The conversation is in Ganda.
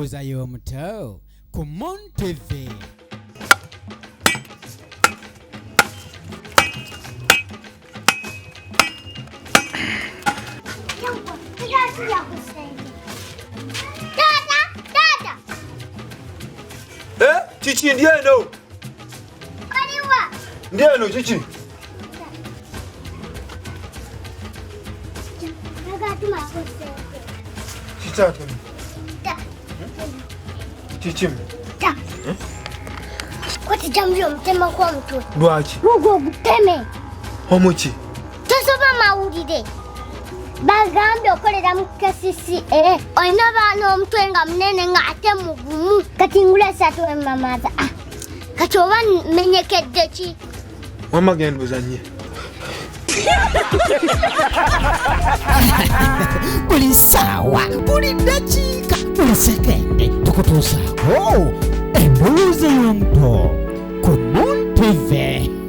Endowooza y'omuto ku Omutwe. Chichi ndiye no. Ndiye no chichi. Chichato. Chichi. Kwati jamjo mtema kwa mtu. Lwaki? Rugo guteme. Omuki. Tosoba mawulire. Bagambe okolera mu KCCA. Oyina baana omutwe nga munene nga ate mugumu. Kati ngula satu emamaza. Kati oba menyekedde ki? Mama genda uzanye. Buli ssaawa, buli ddakiika, buli sekende tukutuusaako endowooza y'omuto ku Omutwe.